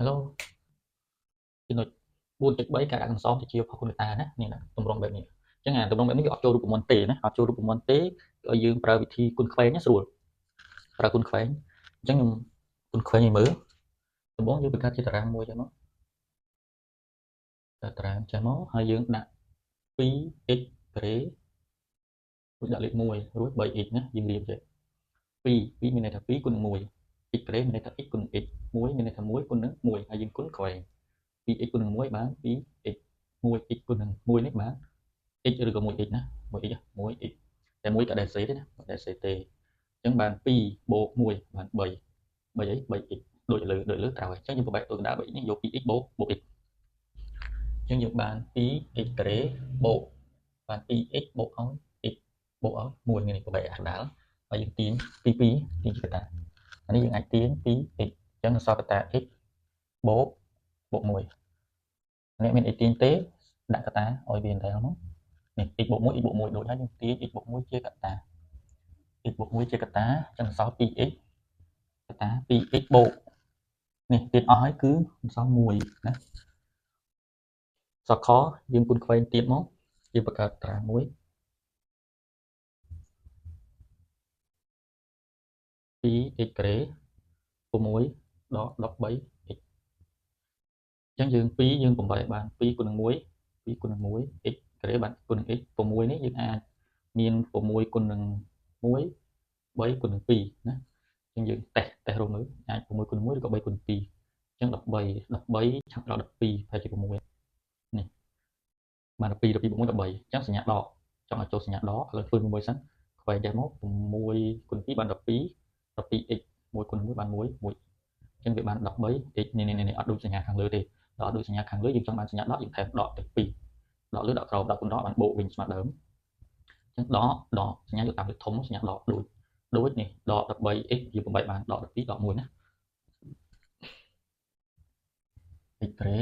Hello ចំណុច 4.3 ការដាក់អក្សរទៅជាផុសគុណតាណានេះណាទម្រង់បែបនេះអញ្ចឹងអាទម្រង់បែបនេះវាអត់ចូលរូបមន្តទេណាអត់ចូលរូបមន្តទេឲ្យយើងប្រើវិធីគុណខ្វែងណាស្រួលប្រើគុណខ្វែងអញ្ចឹងខ្ញុំគុណខ្វែងឲ្យមើលដំបូងយើងបង្កើតជាតារាងមួយចឹងមកតារាងចេះមកហើយយើងដាក់ 2x ការ៉េរួចដាក់លេខ1រួច 3x ណាយើងលាបចេះ2មានន័យថា2គុណនឹង1 x ការ៉េមានន័យថា x គុណនឹង x 1មានន័យថា1គុណនឹង1ហើយយើងគុណខ្វែង 2x គុណនឹង1បាន 2x 1x គុណនឹង1នេះបាន x ឬក៏ 1x ណា 1x 1x តែ1ក៏ដែលសេទេណាមិនដែលសេទេអញ្ចឹងបាន2បូក1បាន3 3អី 3x ដូចលើក្រោយអញ្ចឹងយើងប្របែកទៅកណ្ដាល 3x នេះយក 2x បូក x អញ្ចឹងយើងបាន 2x ការ៉េបូកបាន 2x បូកឲ្យ x បូកឲ្យ1នេះប្របែកកណ្ដាលហើយយើងទាញទី2ទាញជាកតាអានេះយើងអាចទាញ 2x អញ្ចឹងសល់កតា x បូក1អ្នកមាន x ទាញទេដាក់កតាឲ្យវាដែរមកនេះ x បូក1 x បូក1ដូចហើយយើងទាញ x បូក1ជាកតា x បូក1ជាកតាអញ្ចឹងសល់ 2x កតា 2x បូកនេះទៀតអស់ហើយគឺសល់1ណាសល់ខយើងគុណខ្វែងទៀតមកយើងបង្កើតតារាងមួយ 2x ការ៉េ6ដក 13x អញ្ចឹងយើង2យើងបំបែកបាន2គុណនឹង1 2គុណនឹង1 x ការ៉េបានគុណនឹង x 6នេះយើងអាចមាន6គុណនឹង1 3គុណនឹង2ណាអញ្ចឹងយើងតេស្តរួមមើលអាច6គុណ1ឬក៏3គុណ2អញ្ចឹង13ឆាប់ដល់12ប្រហែលជា6នេះបាន12បូក1 13អញ្ចឹងសញ្ញាដកចង់ឲ្យចូលសញ្ញាដកឥឡូវធ្វើមួយសិនខ្វែងចេះមក6គុណ2បាន12 12x 1គុណ1បាន1 1អញ្ចឹងវាបាន 13x នេះអត់ដូចសញ្ញាខាងលើទេដល់អត់ដូចសញ្ញាខាងលើយើងចង់បានសញ្ញាដកយើងថែមដកទៅ2ដកលើដកក្រោមដកគុណដកបានបូកវិញស្មើដើមអញ្ចឹងដកសញ្ញាយកតាមលេខធំសញ្ញាដកដូចនេះដក 13x យើងបំបែកបានដក12ដក1ណា x ការ៉េ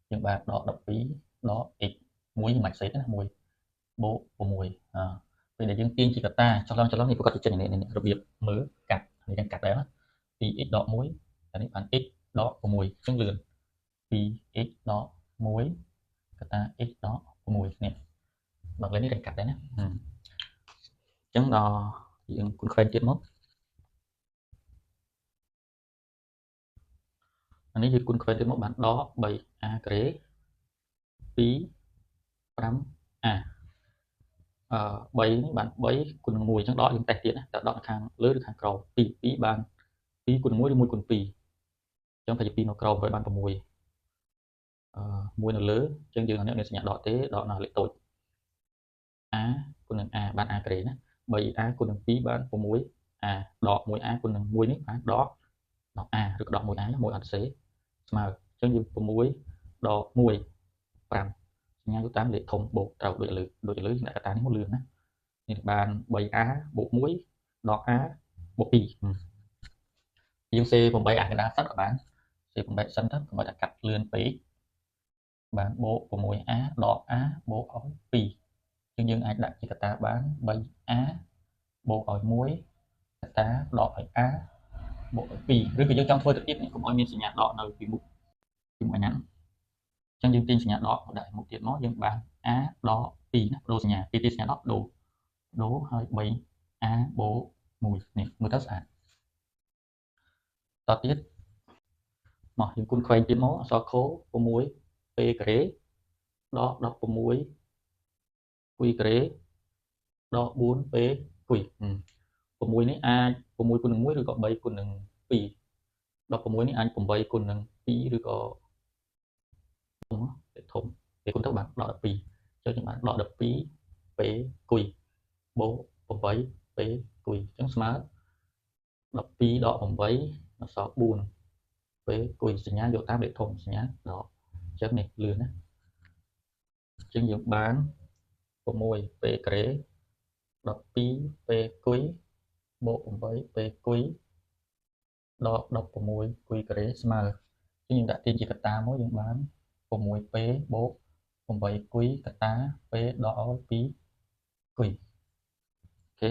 យើងបានដក12ដក x 1មិនសេតណា1បូក6ពេលដែលយើងទាញជាកតាចន្លងនេះប្រកាសជាចេញនេះរបៀបមើលកាត់នេះយ៉ាងកាត់ដែរណា 2x ដក1អានេះបាន x ដក6អញ្ចឹងលឿន 2x ដក1កតា x ដក6នេះដល់លេខនេះរៀងកាត់ដែរណាអញ្ចឹងដល់យើងគុណខ្វែងទៀតមកអានេះយើងគុណខ្វែងទៀតមកបានដក 3a ការ៉េ2 5a 3នេះបាន3គុណនឹង1អញ្ចឹងដកយើងតេស្តទៀតណាតើដកខាងលើឬខាងក្រោម2បាន2គុណ1ឬ1គុណ2អញ្ចឹងប្រហែលជា2នៅក្រោមបាន6 1នៅលើអញ្ចឹងយើងមានសញ្ញាដកទេដកនៅលេខតូច a គុណនឹង a បាន a ការ៉េណា 3a គុណនឹង2បាន 6a ដក 1a គុណនឹង1នេះបានដក a ឬក៏ដក 1a 1អត់សេស្មើអញ្ចឹងយើង6ដក1 5សញ្ញាយកតាមលេខធំបូកត្រូវដូចលើយើងដាក់កតានេះមកលឿនណានេះបាន 3a បូក1ដក a បូក2យើងសេ8អាកណ្ដាលសិនក៏បានសេ8សិនទៅកុំឲ្យតែកាត់លឿនពេកបានបូក 6a ដក a បូកឲ្យ2យើងអាចដាក់ជាកតាបាន 3a បូកឲ្យ1កតាដកឲ្យ a បូកឲ្យ2ឬក៏យើងចង់ធ្វើទៅទៀតកុំឲ្យមានសញ្ញាដកនៅពីមុខអញ្ចឹងយើងទាញសញ្ញាដកដាក់មុខទៀតមកយើងបាន a ដក2ណាបដូរសញ្ញាទីសញ្ញាដកដូរហើយ 3a បូក1នេះមើលទៅស្អាតតទៀតមកយើងគុណខ្វែងទៀតមកអក្សរខ6 p ការ៉េដក16 q ការ៉េដក4 p q 6នេះអាច6គុណនឹង1ឬក៏3គុណនឹង2 16នេះអាច8គុណនឹង2ឬក៏ធំវាគុណទៅបានដក12ចុះយើងបានដក12 p q បូក8 p q អញ្ចឹងស្មើ12ដក8អក្សរ4 p q សញ្ញាយកតាមលេខធំសញ្ញាដកអញ្ចឹងនេះលឿនណាអញ្ចឹងយើងបាន6 p ការ៉េ12 p q បូក8 p q ដក16 q ការ៉េស្មើអញ្ចឹងយើងដាក់ទាញជាកតាមកយើងបាន6 p បូក8 q កតា p ដកឲ្យ2 q អូខេ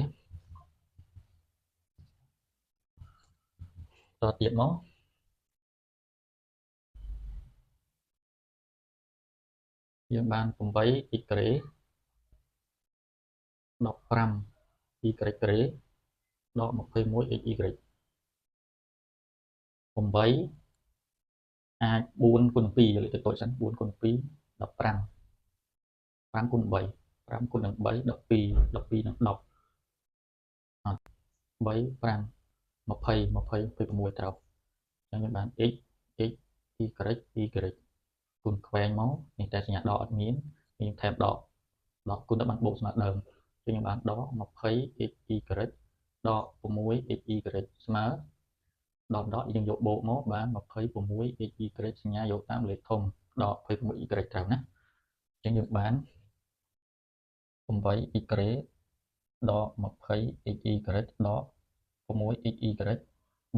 តទៀតមក យើងបាន 8x ការ៉េ 15y ការ៉េដក 21xy 8 អាច4 គុណ 2 លេខតូចសិន 4 គុណ 2 15 5 គុណ 3 5 គុណនឹង 3 12 12នឹង 10 អត់ 3 5 20 26ត្រូវអញ្ចឹងយើងបាន x yគុណខ្វែងមកនេះតែសញ្ញាដកអត់មានយើងថែមដកគុណទៅបានបូកស្មើដើមអញ្ចឹងយើងបានដក 20xy ដក 6xy ស្មើដកយើងយកបូកមកបាន 26xy សញ្ញាយកតាមលេខធំដក 26y ត្រូវណាអញ្ចឹងយើងបាន 8x ការ៉េដក 20xy ដក 6xy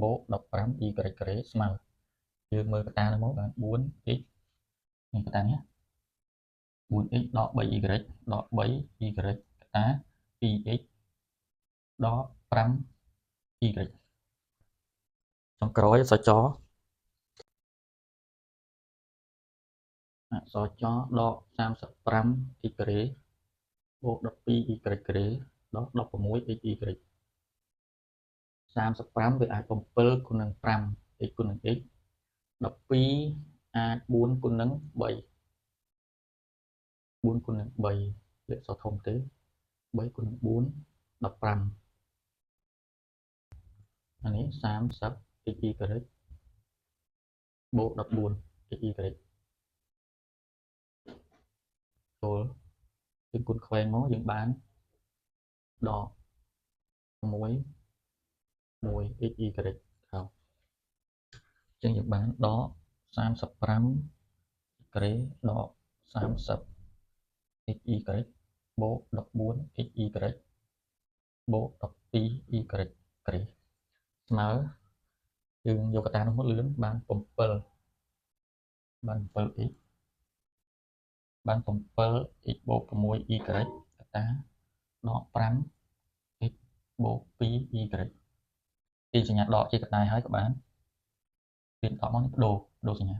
បូក 15y ការ៉េស្មើយើងមើលកតានោះមកបាន 4x នេះកតានេះ 4x ដក 3y ដក 3y កតា 2x ដក 5y ចុងក្រោយអក្សរចដក 35x ការ៉េបូក 12y ការ៉េដក 16xy 35វាអាច 7 គុណនឹង 5x គុណនឹង x 12អាច 4 គុណនឹង 3 4 គុណនឹង 3 លេខសធំទេ 3 គុណនឹង 4 15អានេះ 30xy បូក 14xy ចូលយើងគុណខ្វែងមកយើងបានដក 1xy ត្រូវអញ្ចឹងយើងបានដក 35 ការ៉េដក 30xy បូក 14xy បូក 12y ការ៉េស្មើយើងយកកតានោះមកលឿនបាន 7 បាន 7x បាន 7x បូក 6y ការ៉េកតាដក 5x បូក 2y ការ៉េទីសញ្ញាដកជាកតាហើយក៏បានទៀតដកមកនេះបដូរសញ្ញា